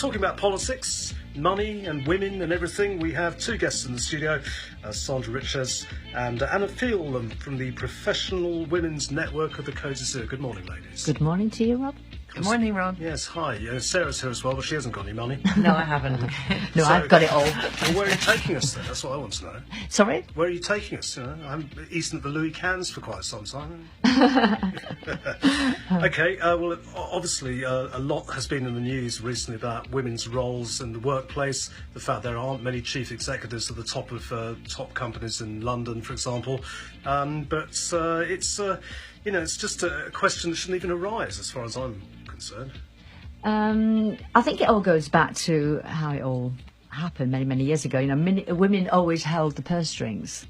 talking about politics, money and women and everything. We have two guests in the studio, Sandra Riches and Anna Phelan from the Professional Women's Network of the Côte d'Azur. Good morning, ladies. Good morning to you, Rob. Good morning, Rob. Yes, hi. Sarah's here as well, but she hasn't got any money. No, I haven't. No, I've got it all. Well, where are you taking us then? That's what I want to know. Sorry? Where are you taking us? You know, I'm eating at the Louis Cans for quite some time. Okay, well, obviously a lot has been in the news recently about women's roles in the workplace, the fact there aren't many chief executives at the top of top companies in London, for example. But it's, it's just a question that shouldn't even arise as far as I'm concerned. I think it all goes back to how it all happened many, many years ago. You know, women always held the purse strings,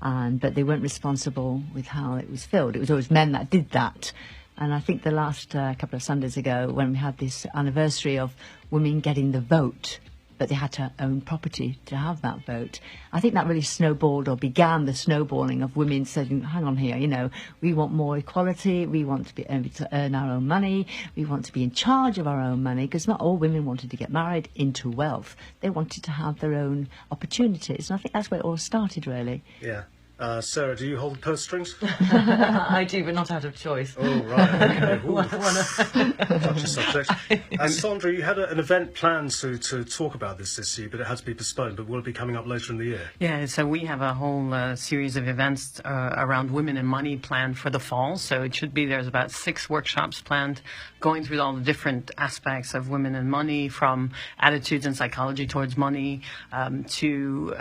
but they weren't responsible with how it was filled. It was always men that did that. And I think the last couple of Sundays ago, when we had this anniversary of women getting the vote, but they had to own property to have that vote, I think that really snowballed or began the snowballing of women saying, hang on here, you know, we want more equality, we want to be able to earn our own money, we want to be in charge of our own money, because not all women wanted to get married into wealth. They wanted to have their own opportunities, and I think that's where it all started, really. Yeah. Sarah, do you hold the purse strings? I do, but not out of choice. Oh, right, okay. Touchy subject. Sandra, you had an event planned to talk about this year, but it had to be postponed, but will it be coming up later in the year? Yeah, so we have a whole series of events around women and money planned for the fall. So it should be, there's about 6 workshops planned, going through all the different aspects of women and money, from attitudes and psychology towards money, to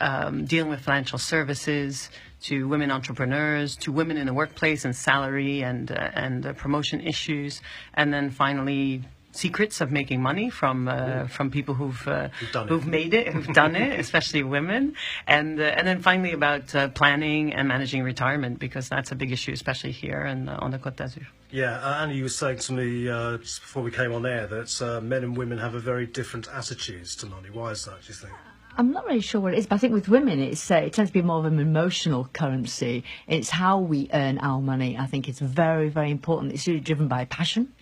dealing with financial services, to women entrepreneurs, to women in the workplace and salary and promotion issues, and then finally secrets of making money from people who've made it, who've done it, especially women, and then finally about planning and managing retirement, because that's a big issue, especially here and on the Côte d'Azur. Yeah, Annie, you were saying to me just before we came on air that men and women have a very different attitudes to money. Why is that, do you think? I'm not really sure what it is, but I think with women it tends to be more of an emotional currency. It's how we earn our money. I think it's very, very important. It's really driven by passion,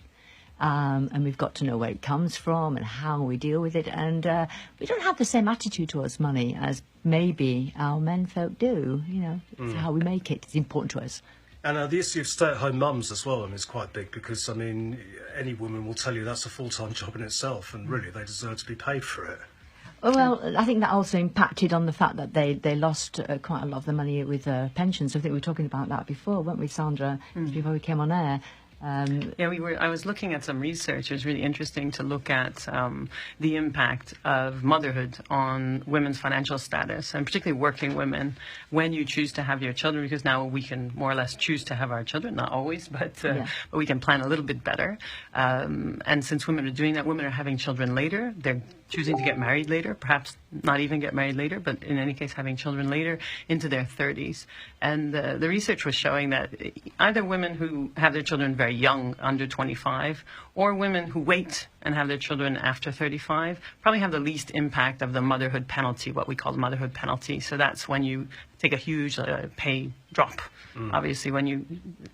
and we've got to know where it comes from and how we deal with it. And we don't have the same attitude towards money as maybe our men folk do. You know, it's how we make it. It's important to us. And the issue of stay-at-home mums as well, I mean, is quite big, because, I mean, any woman will tell you that's a full-time job in itself, and really they deserve to be paid for it. Well, I think that also impacted on the fact that they lost quite a lot of the money with pensions. I think we were talking about that before, weren't we, Sandra, before we came on air? Yeah, I was looking at some research. It was really interesting to look at the impact of motherhood on women's financial status, and particularly working women, when you choose to have your children, because now we can more or less choose to have our children, not always, but we can plan a little bit better. And since women are doing that, women are having children later. They're choosing to get married later, perhaps not even get married later, but in any case having children later into their 30s. And the research was showing that either women who have their children very young, under 25, or women who wait and have their children after 35 probably have the least impact of the motherhood penalty, what we call the motherhood penalty. So that's when you take a huge pay drop, obviously, when you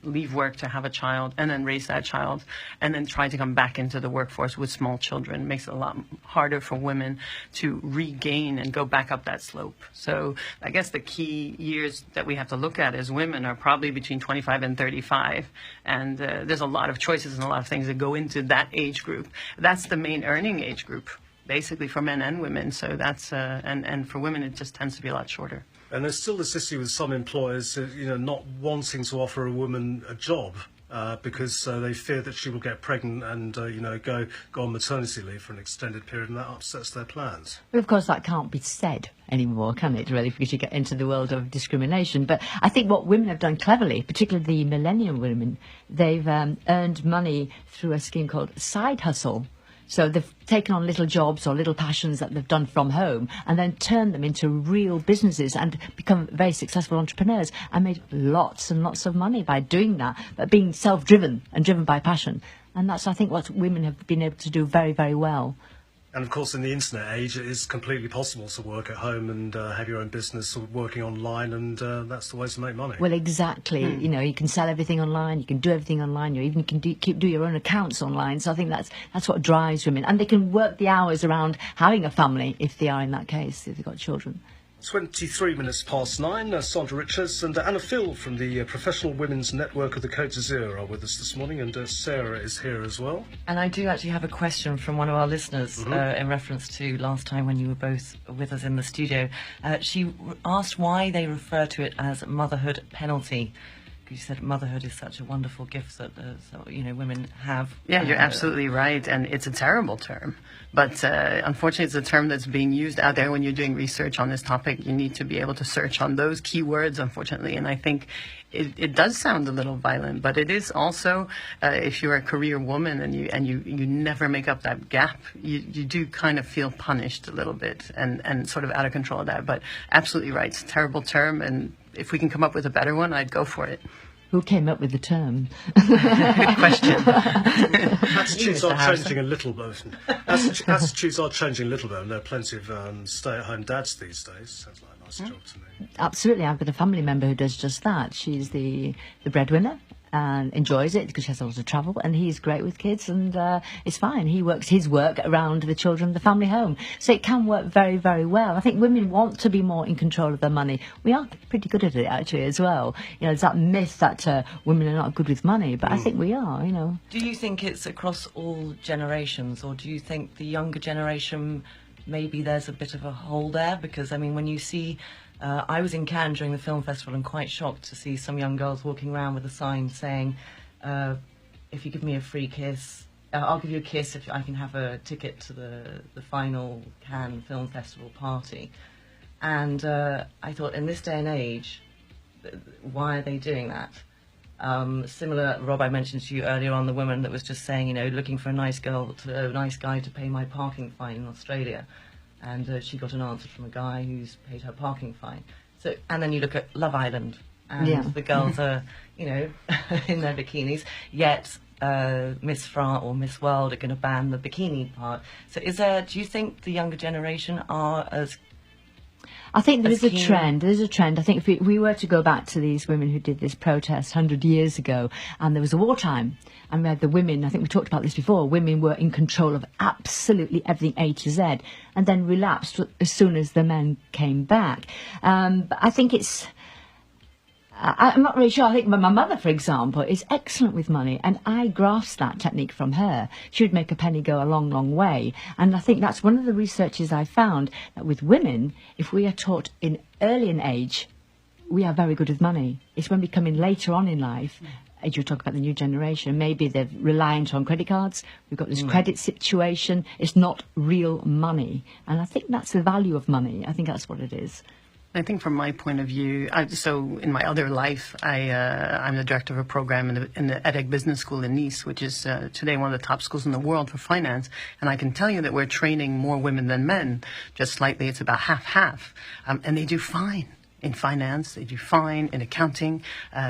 leave work to have a child and then raise that child and then try to come back into the workforce with small children. It makes it a lot harder for women to regain and go back up that slope. So I guess the key years that we have to look at as women are probably between 25 and 35. And there's a lot of choices and a lot of things that go into that age group. That's the main earning age group, basically, for men and women. So that's, and for women, it just tends to be a lot shorter. And there's still this issue with some employers, not wanting to offer a woman a job because they fear that she will get pregnant and, go on maternity leave for an extended period, and that upsets their plans. But of course, that can't be said anymore, can it, really, because you get into the world of discrimination. But I think what women have done cleverly, particularly the millennium women, they've earned money through a scheme called Side Hustle. So they've taken on little jobs or little passions that they've done from home and then turned them into real businesses and become very successful entrepreneurs and made lots and lots of money by doing that, but being self-driven and driven by passion. And that's, I think, what women have been able to do very, very well. And of course, in the internet age, it is completely possible to work at home and have your own business or working online, and that's the way to make money. Well, exactly. You know, you can sell everything online, you can do everything online, you even can do your own accounts online. So I think that's what drives women. And they can work the hours around having a family if they are in that case, if they've got children. 23 minutes past 9, Sandra Richards and Anna Phil from the Professional Women's Network of the Côte d'Azur are with us this morning, and Sarah is here as well. And I do actually have a question from one of our listeners in reference to last time when you were both with us in the studio. She asked why they refer to it as motherhood penalty. You said motherhood is such a wonderful gift that women have. Yeah, you're absolutely right, and it's a terrible term. But unfortunately, it's a term that's being used out there when you're doing research on this topic. You need to be able to search on those keywords, unfortunately. And I think it does sound a little violent, but it is also, if you're a career woman and you never make up that gap, you do kind of feel punished a little bit and sort of out of control of that. But absolutely right, it's a terrible term, and if we can come up with a better one, I'd go for it. Who came up with the term? Good question. Attitudes are changing a little bit. Attitudes are changing a little bit, and there are plenty of stay-at-home dads these days. Sounds like a nice job to me. Absolutely. I've got a family member who does just that. She's the breadwinner and enjoys it because she has a lot of travel, and he's great with kids, and it's fine. He works his work around the children, the family home. So it can work very, very well. I think women want to be more in control of their money. We are pretty good at it, actually, as well. You know, there's that myth that women are not good with money, but I think we are, you know. Do you think it's across all generations, or do you think the younger generation, maybe there's a bit of a hole there? Because, I mean, when you see... I was in Cannes during the film festival and quite shocked to see some young girls walking around with a sign saying, if you give me a free kiss, I'll give you a kiss if I can have a ticket to the final Cannes Film Festival party. And I thought, in this day and age, why are they doing that? Similar, Rob, I mentioned to you earlier on the woman that was just saying, you know, looking for a nice guy to pay my parking fine in Australia. And she got an answer from a guy who's paid her parking fine. So, and then you look at Love Island, and the girls are, you know, in their bikinis. Yet Miss France or Miss World are going to ban the bikini part. So, do you think the younger generation are as? I think there is a trend. There's a trend. I think if we were to go back to these women who did this protest 100 years ago, and there was a wartime, and we had the women, I think we talked about this before, women were in control of absolutely everything A to Z, and then relapsed as soon as the men came back. But I think it's... I'm not really sure. I think my mother, for example, is excellent with money, and I grasped that technique from her. She would make a penny go a long, long way. And I think that's one of the researches I found, that with women, if we are taught in early in age, we are very good with money. It's when we come in later on in life, as you talk about the new generation, maybe they're reliant on credit cards. We've got this credit situation. It's not real money. And I think that's the value of money. I think that's what it is. I think from my point of view, so in my other life, I'm the director of a program in the EDHEC Business School in Nice, which is today one of the top schools in the world for finance. And I can tell you that we're training more women than men. Just slightly, it's about half-half. And they do fine in finance, they do fine in accounting.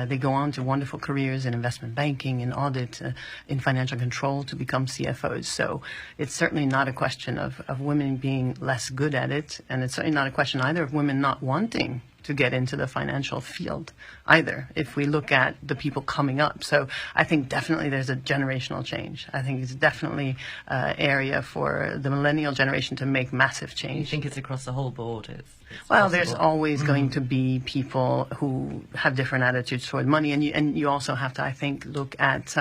They go on to wonderful careers in investment banking, in audit, in financial control to become CFOs. So it's certainly not a question of women being less good at it. And it's certainly not a question either of women not wanting to get into the financial field either, if we look at the people coming up. So I think definitely there's a generational change. I think it's definitely an area for the millennial generation to make massive change. You think it's across the whole board? Well, there's always going to be people who have different attitudes toward money, and you also have to, I think, look at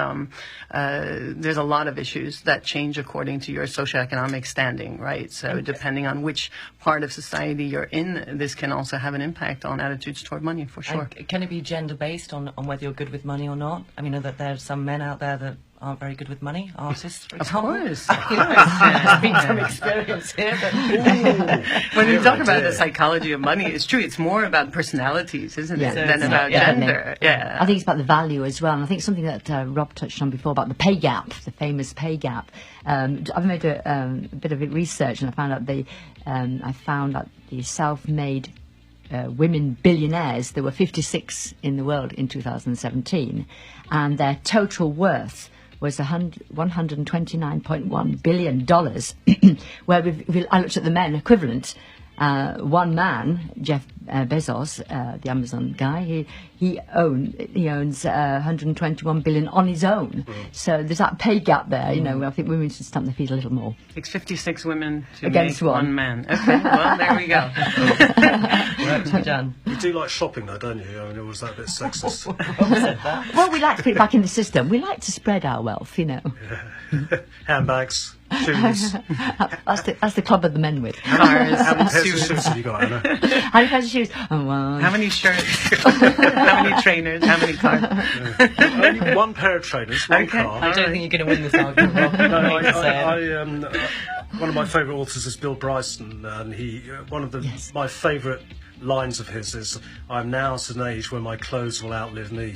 there's a lot of issues that change according to your socioeconomic standing, right? So depending on which part of society you're in, this can also have an impact on attitudes toward money, for sure. And can it be gender-based on whether you're good with money or not? I mean, that there are some men out there that aren't very good with money, artists, for example. Of course. Speak from experience here. When you talk about the psychology of money, it's true, it's more about personalities, isn't it, than about gender. Yeah. I think it's about the value as well, and I think something that Rob touched on before about the pay gap, the famous pay gap. I've made a bit of research, and I found that the self-made women billionaires, there were 56 in the world in 2017, and their total worth was $129.1 billion, where I looked at the men equivalent. One man, Jeff Bezos, the Amazon guy, he owns 121 billion on his own. So there's that pay gap there. You know, I think women should stamp their feet a little more. It's 56 women to Against make one man. Okay, well, there we go. Work to be done. You do like shopping, though, don't you? I mean, or was that a bit sexist? Well, we like to put it back in the system. We like to spread our wealth, you know. Handbags, shoes. That's the club of the men with. Cars, How many pairs of suits. shoes have you got, Anna? How many pairs of shoes? Oh, well. How many shirts? How many trainers? How many cars? Only one pair of trainers, one Okay. car. I don't think you're going to win this argument, Rob. One of my favourite authors is Bill Bryson, and one of my favourite lines of his is, "I'm now at an age where my clothes will outlive me."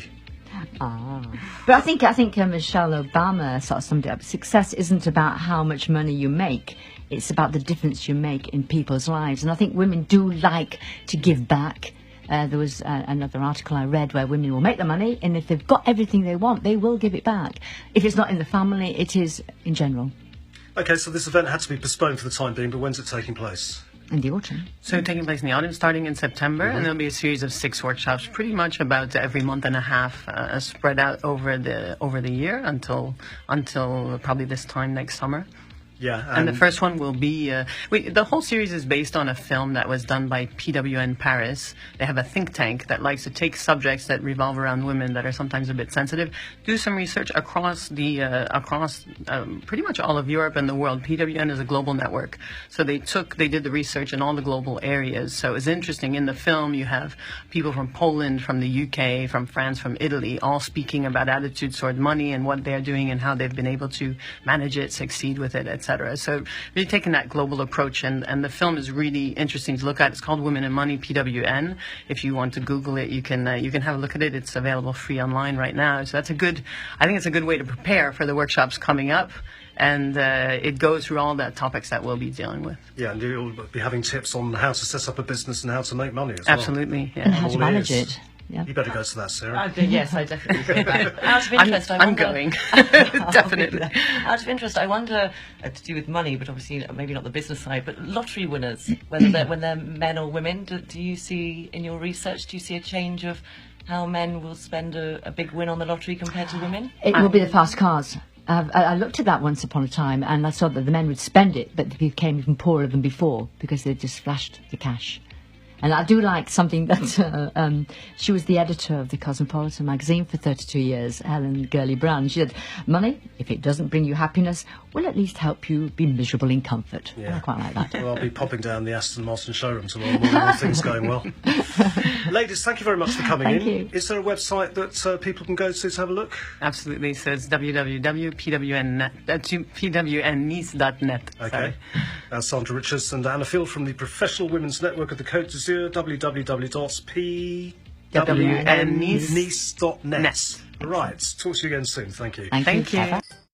But I think Michelle Obama sort of summed it up. Success isn't about how much money you make. It's about the difference you make in people's lives. And I think women do like to give back. There was another article I read where women will make the money, and if they've got everything they want, they will give it back. If it's not in the family, it is in general. Okay, so this event had to be postponed for the time being, but when's it taking place? In the autumn. So taking place in the autumn, starting in September, and there'll be a series of 6 workshops, pretty much about every month and a half, spread out over the year until probably this time next summer. Yeah, And the first one will be... the whole series is based on a film that was done by PWN Paris. They have a think tank that likes to take subjects that revolve around women that are sometimes a bit sensitive, do some research across pretty much all of Europe and the world. PWN is a global network. So they did the research in all the global areas. So it's interesting. In the film, you have people from Poland, from the UK, from France, from Italy, all speaking about attitudes toward money and what they're doing and how they've been able to manage it, succeed with it, etc. So really taking that global approach, and the film is really interesting to look at. It's called Women and Money, PWN. If you want to Google it, you can have a look at it. It's available free online right now. So I think it's a good way to prepare for the workshops coming up. And it goes through all the topics that we'll be dealing with. Yeah, and you'll be having tips on how to set up a business and how to make money as well. Absolutely, yeah. And how to manage it. Yeah. You better go to that, Sarah. Yes, I definitely feel that. Out of interest, I'm going. Definitely. Out of interest, I wonder, to do with money, but obviously maybe not the business side, but lottery winners, when they're men or women, do you see, in your research, do you see a change of how men will spend a big win on the lottery compared to women? It will be the fast cars. I looked at that once upon a time, and I saw that the men would spend it, but they became even poorer than before because they just flashed the cash. And I do like something that she was the editor of the Cosmopolitan magazine for 32 years, Helen Gurley Brown. She said, money, if it doesn't bring you happiness, will at least help you be miserable in comfort. Yeah. And I quite like that. Well, I'll be popping down the Aston Martin showroom tomorrow morning, all things going well. Ladies, thank you very much for coming in. Thank you. Is there a website that people can go to have a look? Absolutely. So it's www.pwnnice.net. Okay. Sandra Richards and Anna Field from the Professional Women's Network of the Côte d'Azur, www.pwnnice.net. Right. Talk to you again soon. Thank you. Thank you.